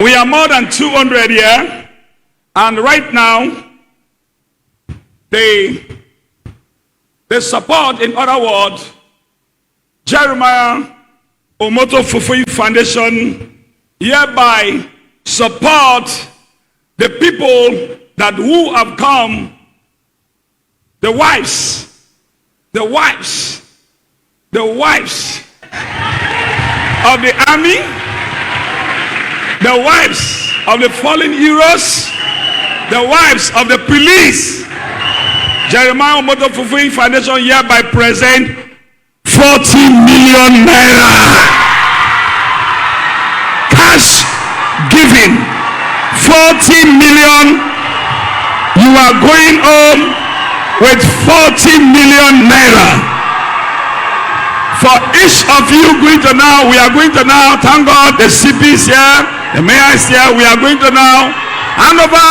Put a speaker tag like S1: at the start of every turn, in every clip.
S1: We are more than 200 here, and right now, the support, in other words, Jeremiah Omoto Fufuyi Foundation hereby support the people that who have come, the wives of the army, the wives of the fallen heroes, the wives of the police. Jeremiah Omoto Fufuyi Foundation hereby present 40 million naira cash giving. 40 million. You are going home with 40 million naira. For each of you going to now, we are going to now, thank God, the CP is here, the mayor is here. We are going to now hand over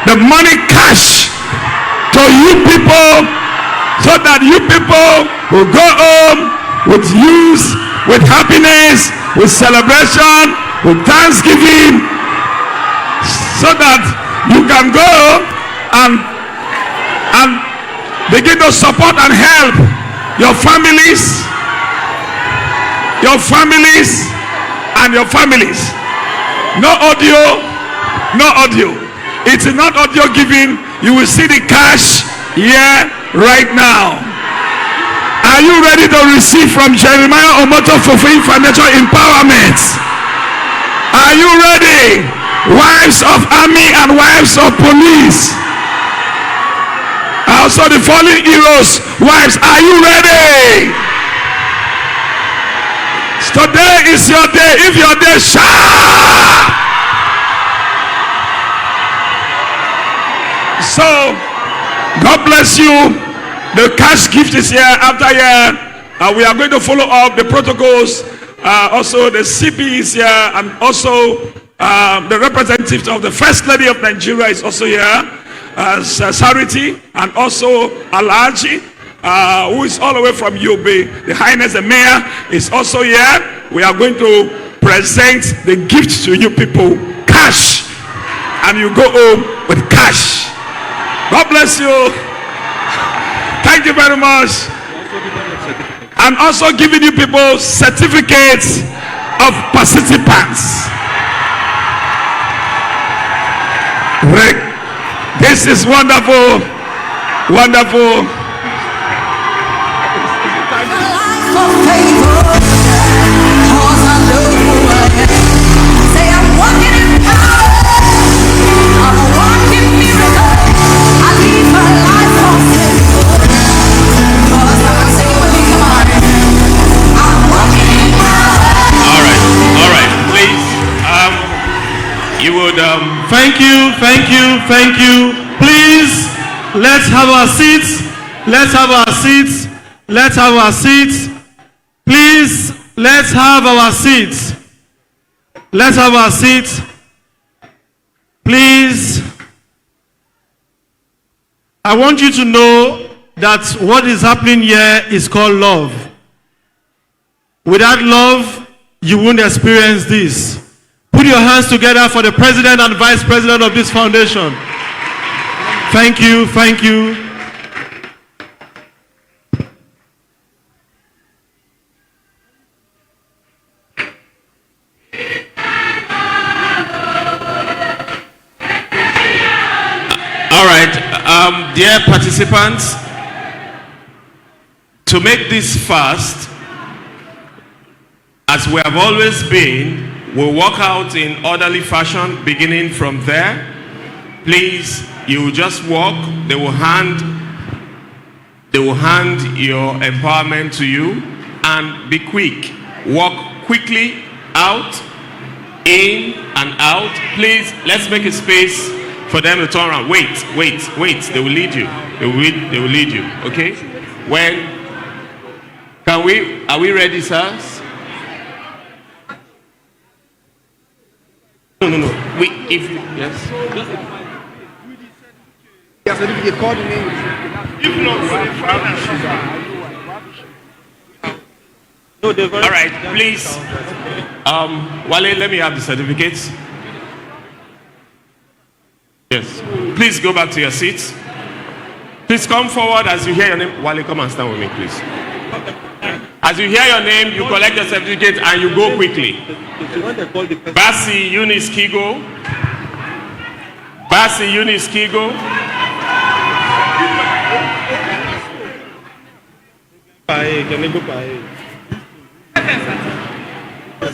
S1: the money cash to you people, so that you people will go home with use, with happiness, with celebration, with thanksgiving, so that you can go and begin to support and help your families and your families. No audio. It is not audio giving. You will see the cash here right now. Are you ready to receive from Jeremiah Omoto Fufuyi Financial Empowerment? Are you ready? Wives of army and wives of police. Also the fallen heroes, wives, are you ready? Today is your day. If your day, shout! So, God bless you. The cash gift is here. After here, we are going to follow up the protocols. Also, the CP is here, and also the representative of the First Lady of Nigeria is also here, Sariti, and also Alaji, who is all the way from UB. The Highness, the Mayor, is also here. We are going to present the gift to you people, cash, and you go home with cash. God bless you. Thank you very much. I'm also giving you people certificates of participants. This is wonderful. Wonderful.
S2: Thank you. Please, let's have our seats. Please, let's have our seats. Please, I want you to know that what is happening here is called love. Without love, you won't experience this. Put your hands together for the president and vice president of this foundation. Thank you.
S3: All right, dear participants, to make this fast, as we have always been, we'll walk out in orderly fashion, beginning from there. Please, you just walk. They will hand your empowerment to you, and be quick. Walk quickly out, in and out. Please, let's make a space for them to turn around. Wait. They will lead you. They will lead you. Okay? Are we ready, sirs? No. Yes. All right, please. Wale, let me have the certificates. Yes. Please go back to your seats. Please come forward as you hear your name. Wale, come and stand with me, please. As you hear your name, you collect your certificate and you go quickly. Basi Eunice Kigo. Basi Eunice Kigo.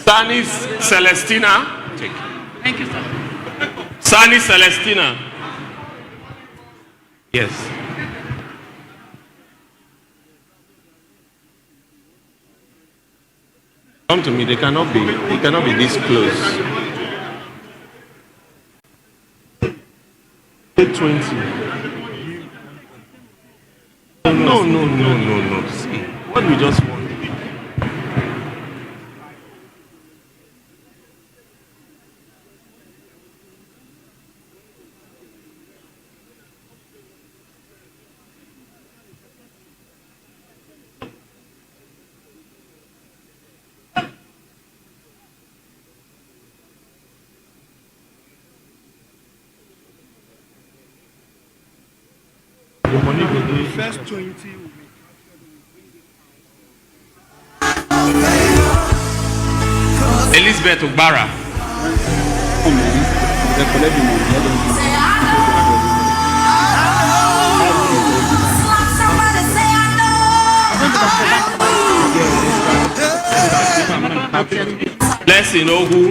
S3: Sanis Celestina.
S4: Thank you, sir.
S3: Sanis Celestina. Yes. Come to me. They cannot be this close. 20. No. See, what we just want.
S2: First 20.
S3: Elizabeth Ugbara. Blessing Ogu.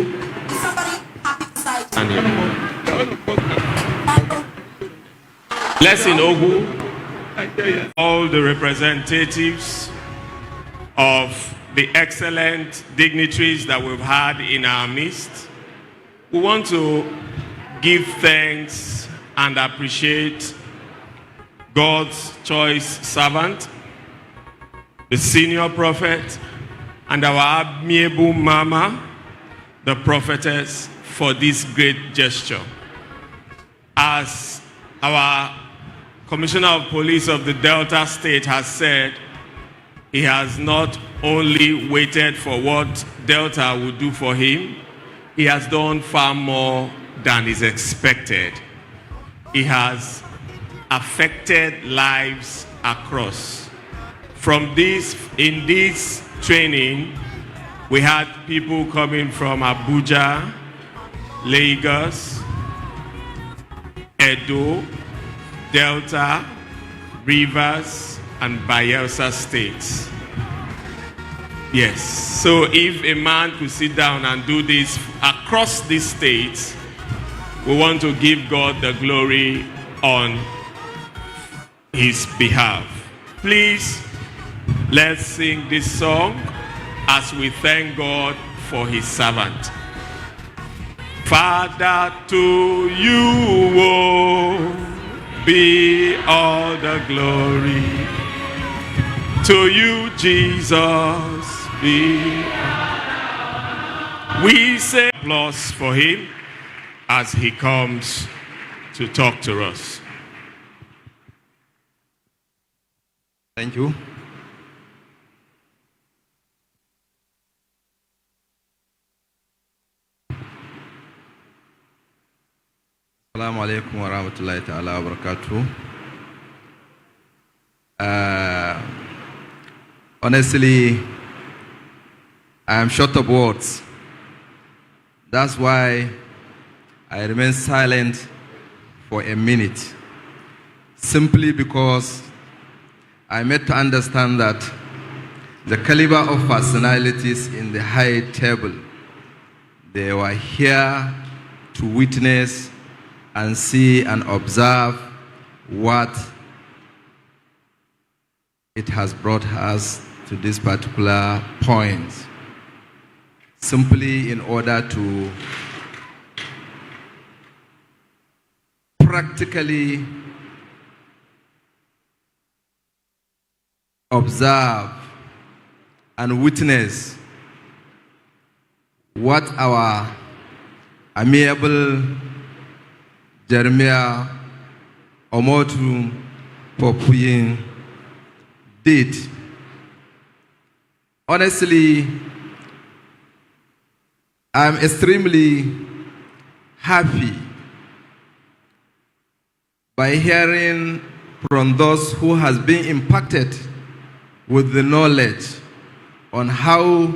S3: Blessing Ogu. All the representatives of the excellent dignitaries that we've had in our midst, we want to give thanks and appreciate God's choice servant, the Snr Prophet, and our amiable mama, the prophetess, for this great gesture. As our Commissioner of Police of the Delta State has said, he has not only waited for what Delta would do for him, he has done far more than is expected. He has affected lives across. In this training, we had people coming from Abuja, Lagos, Edo, Delta, Rivers, and Bayelsa states. Yes, so if a man could sit down and do this across these states, we want to give God the glory on his behalf. Please, let's sing this song as we thank God for his servant. Father, to you, oh, be all the glory. To you, Jesus, be. We say applause for him as he comes to talk to us.
S5: Thank you. Assalamu alaikum wa rahmatullahi ta'ala wa barakatuh. Honestly, I am short of words. That's why I remain silent for a minute. Simply because I made to understand that the caliber of personalities in the high table, they were here to witness and see and observe what it has brought us to this particular point, simply in order to practically observe and witness what our amiable Jeremiah Omotu Popuyin did. Honestly, I'm extremely happy by hearing from those who has been impacted with the knowledge on how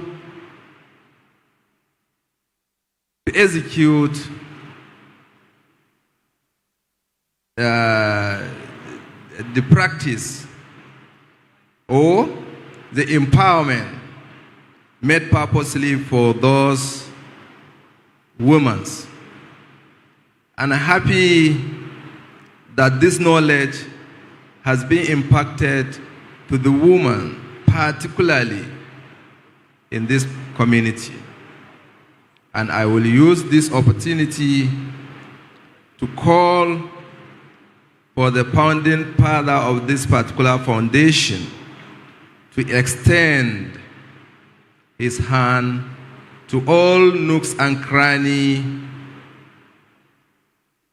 S5: to execute the practice or the empowerment made purposely for those women. And I'm happy that this knowledge has been impacted to the woman, particularly in this community. And I will use this opportunity to call for the founding father of this particular foundation to extend his hand to all nooks and crannies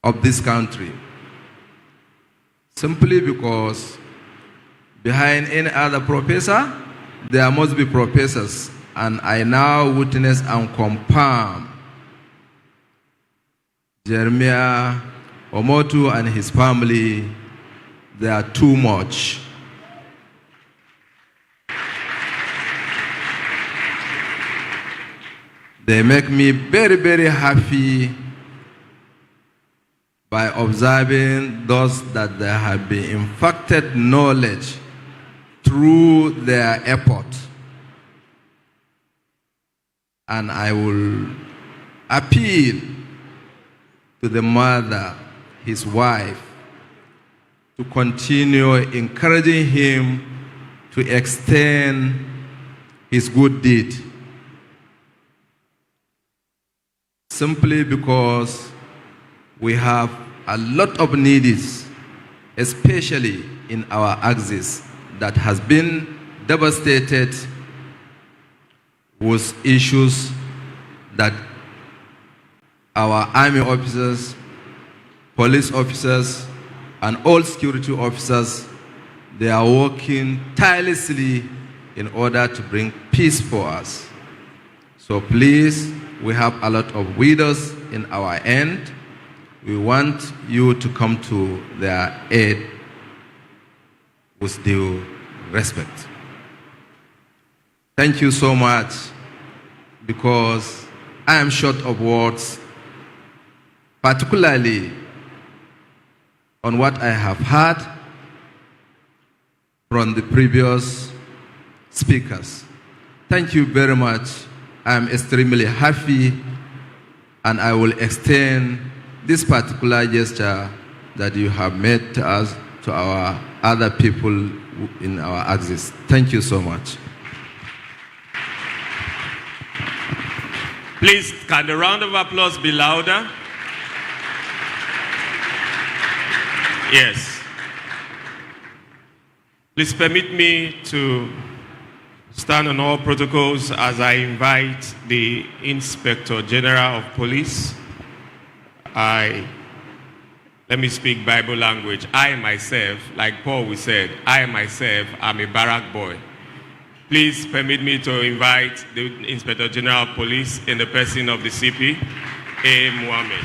S5: of this country. Simply because behind any other professor, there must be professors. And I now witness and confirm Jeremiah Omotu and his family, they are too much. They make me very, very happy by observing those that they have been infected knowledge through their effort. And I will appeal to the mother, his wife, to continue encouraging him to extend his good deed. Simply because we have a lot of needs, especially in our axis, that has been devastated with issues that our army officers, police officers, and all security officers, they are working tirelessly in order to bring peace for us. So please, we have a lot of widows in our end. We want you to come to their aid with due respect. Thank you so much, because I am short of words, particularly on what I have heard from the previous speakers. Thank you very much. I am extremely happy, and I will extend this particular gesture that you have made to us, to our other people in our axis. Thank you so much.
S3: Please, can the round of applause be louder? Yes. Please permit me to stand on all protocols as I invite the Inspector General of Police. Let me speak Bible language. I myself, like Paul said, I myself am a barrack boy. Please permit me to invite the Inspector General of Police in the person of the CP, A. Mohammed.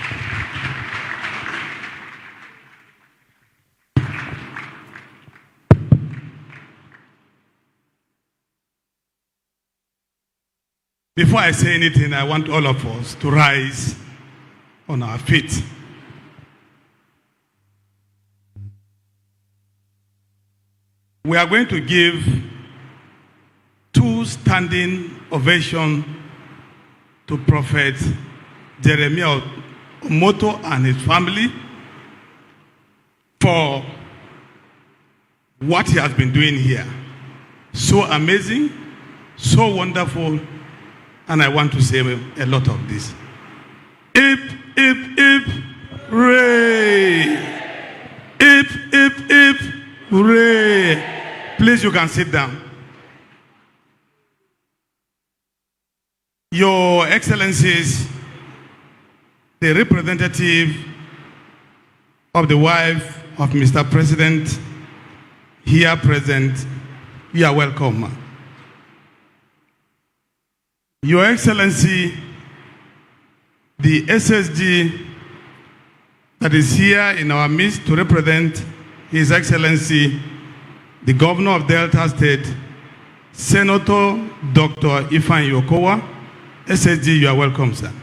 S4: Before I say anything, I want all of us to rise on our feet. We are going to give 2 standing ovations to Prophet Jeremiah Omoto and his family for what he has been doing here. So amazing, so wonderful, and I want to say a lot of this. Hip, hooray! Hip, hooray! Please, you can sit down. Your Excellencies, the representative of the wife of Mr. President here present, you are welcome. Your Excellency, the SSG that is here in our midst to represent His Excellency, the Governor of Delta State, Senator Dr. Ifeanyi Okowa. SSG, you are welcome, sir.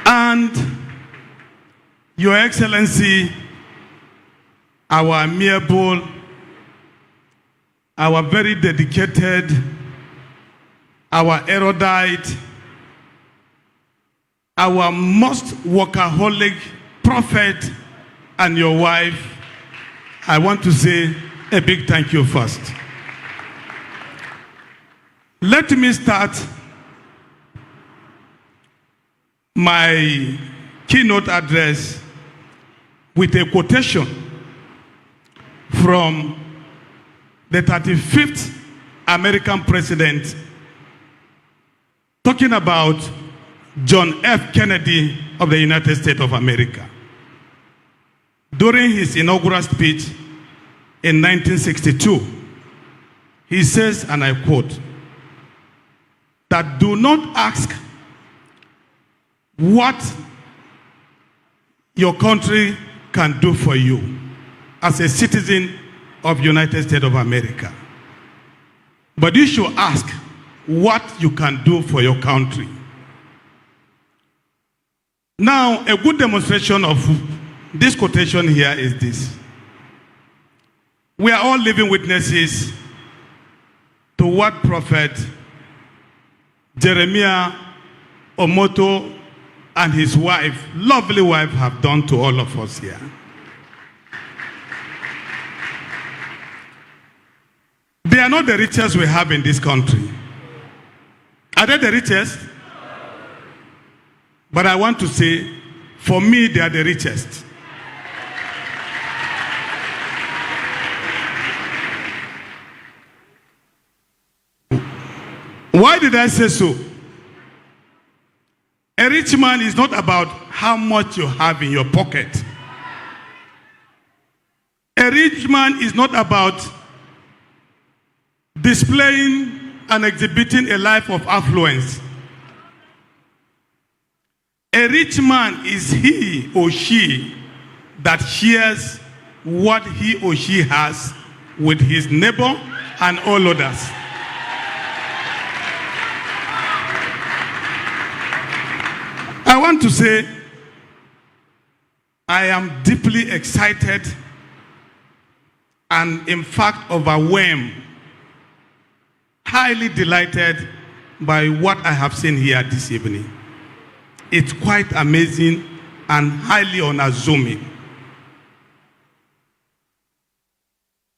S4: And Your Excellency, our amiable, our very dedicated, our erudite, our most workaholic prophet, and your wife, I want to say a big thank you first. Let me start my keynote address with a quotation from the 35th American president talking about John F. Kennedy of the United States of America. During his inaugural speech in 1962, he says, and I quote, that do not ask what your country can do for you as a citizen of the United States of America, but you should ask what you can do for your country. Now, a good demonstration of this quotation here is this. We are all living witnesses to what Prophet Jeremiah Omoto and his wife, lovely wife, have done to all of us here. They are not the richest we have in this country. Are they the richest? But I want to say, for me, they are the richest. Why did I say so? A rich man is not about how much you have in your pocket. A rich man is not about displaying and exhibiting a life of affluence. A rich man is he or she that shares what he or she has with his neighbor and all others. I want to say, I am deeply excited and in fact overwhelmed, highly delighted by what I have seen here this evening. It's quite amazing and highly unassuming.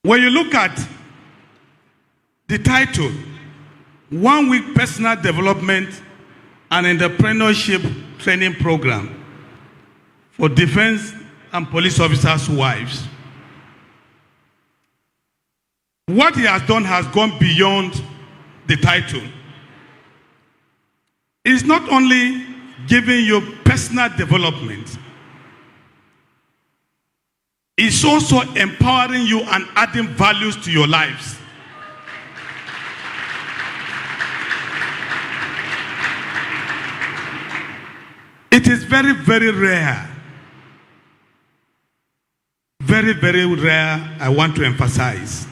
S4: When you look at the title, 1 week personal development and entrepreneurship training program for defense and police officers' wives. What he has done has gone beyond the title. It's not only giving you personal development, it's also empowering you and adding values to your lives. It is very, very rare. Very, very rare, I want to emphasize,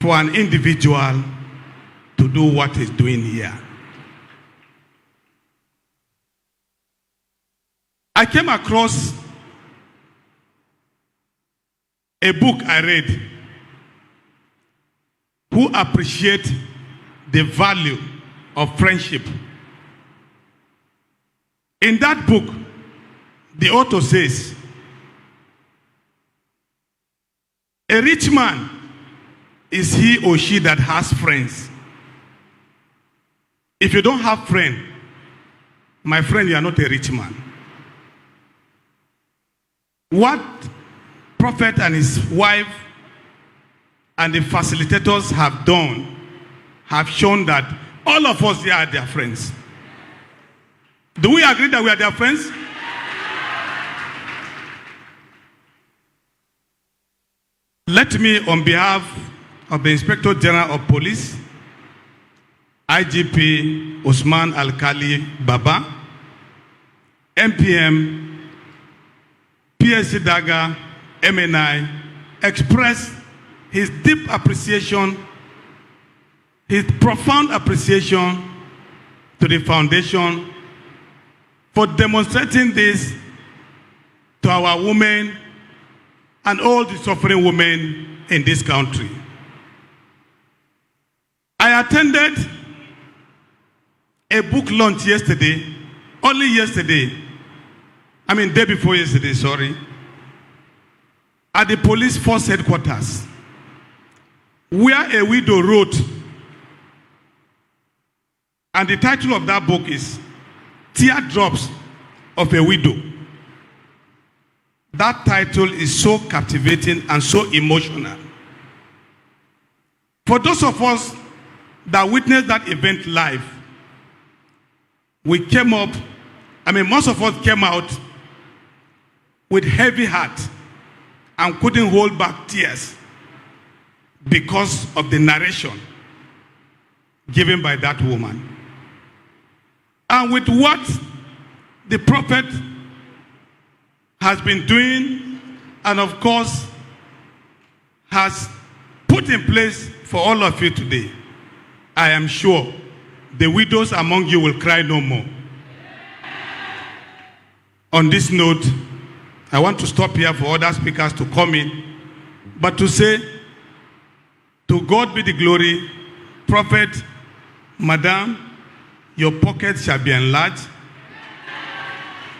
S4: for an individual to do what he's doing here. I came across a book I read, Who Appreciate the Value of Friendship. In that book, the author says, a rich man is he or she that has friends. If you don't have friends, my friend, you are not a rich man. What Prophet and his wife and the facilitators have done have shown that all of us here are their friends. Do we agree that we are their friends? Let me, on behalf of the Inspector General of Police IGP Usman Alkali Baba, MPM, PSC Daga, MNI, expressed his deep appreciation, his profound appreciation to the foundation for demonstrating this to our women and all the suffering women in this country. I attended a book launch yesterday, only yesterday, day before yesterday, sorry, at the police force headquarters, where a widow wrote, and the title of that book is Teardrops of a Widow. That title is so captivating and so emotional. For those of us that witnessed that event live, we came up, most of us came out with heavy heart and couldn't hold back tears because of the narration given by that woman. And with what the prophet has been doing, and of course has put in place for all of you today, I am sure the widows among you will cry no more. On this note, I want to stop here for other speakers to come in, but to say, to God be the glory. Prophet, Madam, your pockets shall be enlarged.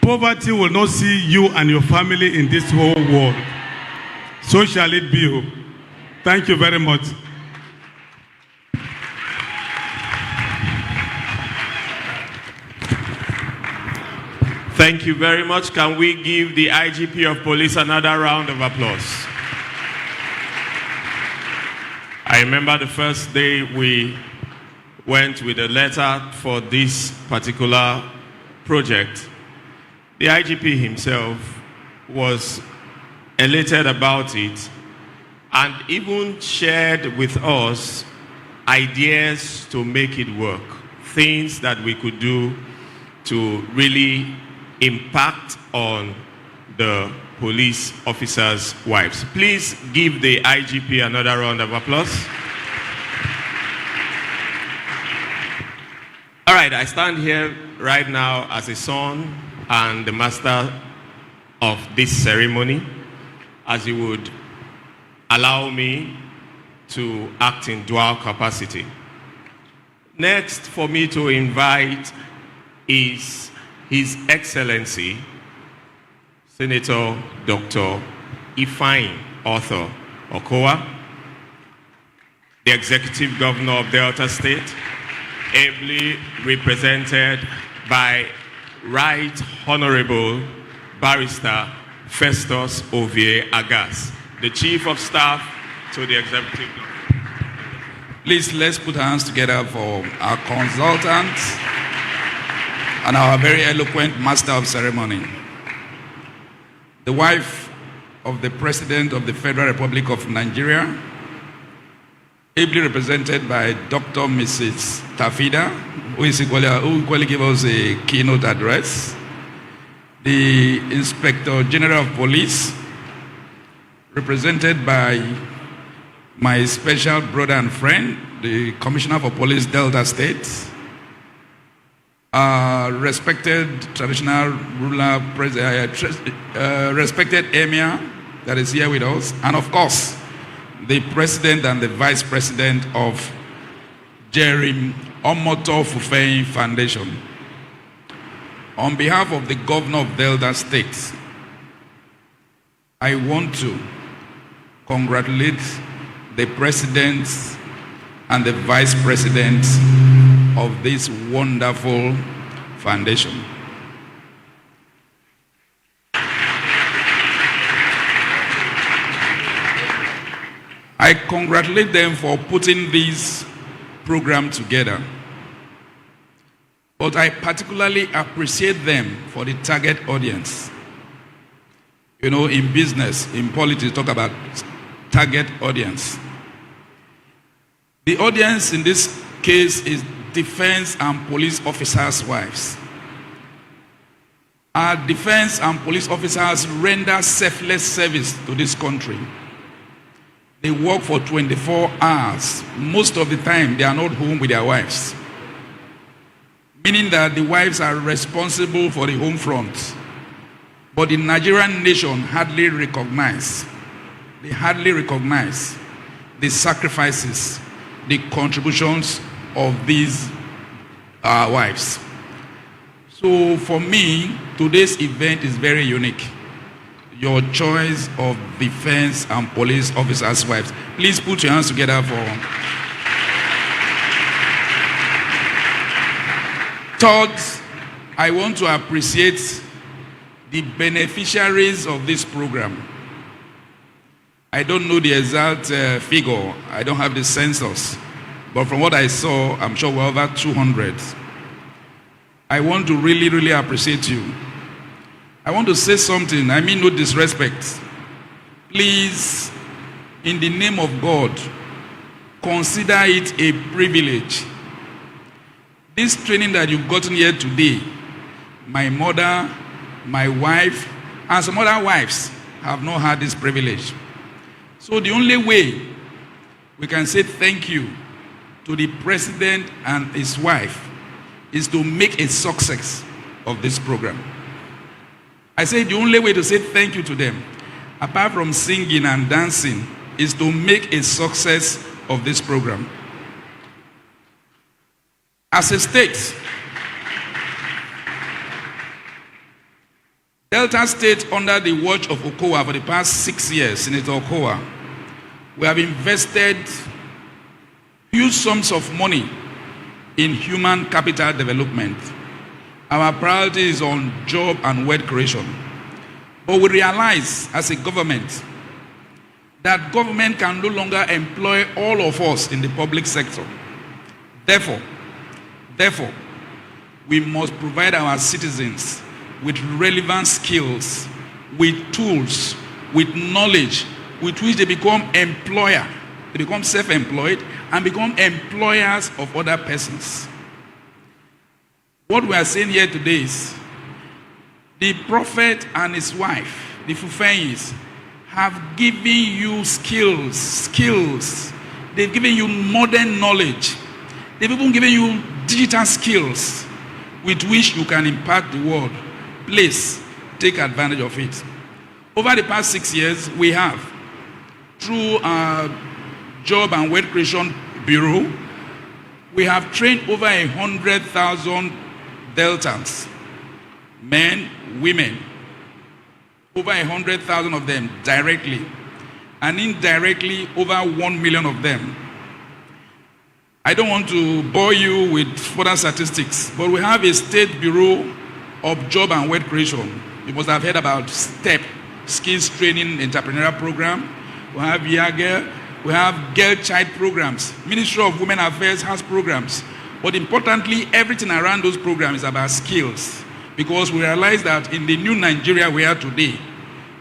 S4: Poverty will not see you and your family in this whole world. So shall it be. Thank you very much.
S3: Thank you very much. Can we give the IGP of Police another round of applause? I remember the first day we went with a letter for this particular project. The IGP himself was elated about it and even shared with us ideas to make it work, things that we could do to really impact on the police officers' wives. Please give the IGP another round of applause. All right, I stand here right now as a son and the master of this ceremony, as you would allow me to act in dual capacity. Next for me to invite is His Excellency, Senator Dr. Ifeanyi Arthur Okowa, the Executive Governor of Delta State, ably represented by Right Honorable Barrister Festus Ovie Agas, the Chief of Staff to the Executive Governor.
S6: Please, let's put our hands together for our consultant and our very eloquent Master of Ceremony. The wife of the President of the Federal Republic of Nigeria, ably represented by Dr. Mrs. Tafida, who equally gave us a keynote address. The Inspector General of Police, represented by my special brother and friend, the Commissioner for Police, Delta State, respected traditional ruler, respected Emir that is here with us, and of course, the President and the Vice President of Jeremiah Fufeyin Foundation. On behalf of the Governor of Delta State, I want to congratulate the President and the Vice President of this wonderful foundation. I congratulate them for putting this program together. But I particularly appreciate them for the target audience. You know, in business, in politics, talk about target audience. The audience in this case is defense and police officers' wives. Our defense and police officers render selfless service to this country. They work for 24 hours. Most of the time, they are not home with their wives. Meaning that the wives are responsible for the home front. But the Nigerian nation hardly recognize. They hardly recognize the sacrifices, the contributions of these wives. So for me, today's event is very unique. Your choice of defense and police officers' wives. Please put your hands together for. Third, I want to appreciate the beneficiaries of this program. I don't know the exact figure. I don't have the census. But from what I saw, I'm sure we're over 200. I want to really, really appreciate you. I want to say something. I mean no disrespect. Please, in the name of God, consider it a privilege. This training that you've gotten here today, my mother, my wife, and some other wives have not had this privilege. So the only way we can say thank you to the president and his wife is to make a success of this program. I say the only way to say thank you to them, apart from singing and dancing, is to make a success of this program. As a state, Delta State, under the watch of Okowa for the past 6 years, Senator Okowa, we have invested huge sums of money in human capital development. Our priority is on job and wealth creation. But we realize as a government that government can no longer employ all of us in the public sector. Therefore, we must provide our citizens with relevant skills, with tools, with knowledge, with which they become employer, they become self-employed, and become employers of other persons. What we are saying here today is the prophet and his wife, the Fufenyis, have given you skills. They've given you modern knowledge. They've even given you digital skills with which you can impact the world. Please take advantage of it. Over the past 6 years, we have, through our Job and Wealth Creation Bureau, we have trained over 100,000 Deltans, men, women, over 100,000 of them directly, and indirectly over 1 million of them. I don't want to bore you with further statistics, but we have a State Bureau of Job and Wealth Creation. You must have heard about STEP, Skills Training Entrepreneurial Program. We have YAGER. We have girl child programs. Ministry of Women Affairs has programs. But importantly, everything around those programs is about skills. Because we realize that in the new Nigeria we are today,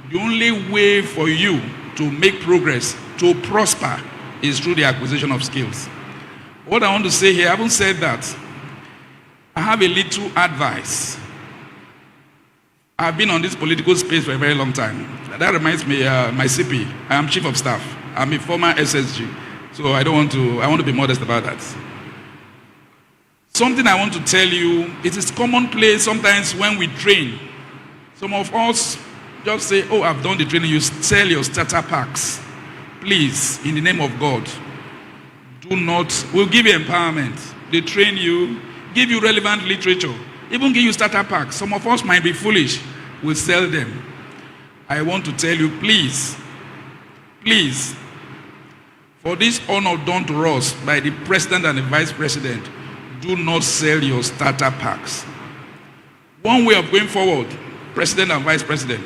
S6: the only way for you to make progress, to prosper, is through the acquisition of skills. What I want to say here, I haven't said that. I have a little advice. I've been on this political space for a very long time. That reminds me, my CP, I am Chief of Staff. I'm a former SSG. So I want to be modest about that. Something I want to tell you, it is commonplace sometimes when we train. Some of us just say, oh, I've done the training, you sell your starter packs. Please, in the name of God, do not, we'll give you empowerment. They train you, give you relevant literature, even give you starter packs. Some of us might be foolish, we'll sell them. I want to tell you, please, for this honor done to us by the President and the Vice President, do not sell your starter packs. One way of going forward, President and Vice President,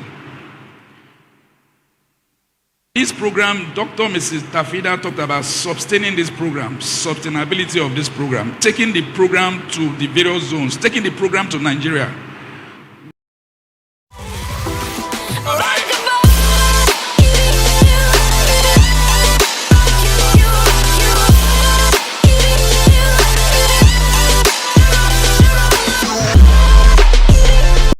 S6: this program, Dr. Mrs. Tafida talked about sustaining this program, sustainability of this program, taking the program to the various zones, taking the program to Nigeria.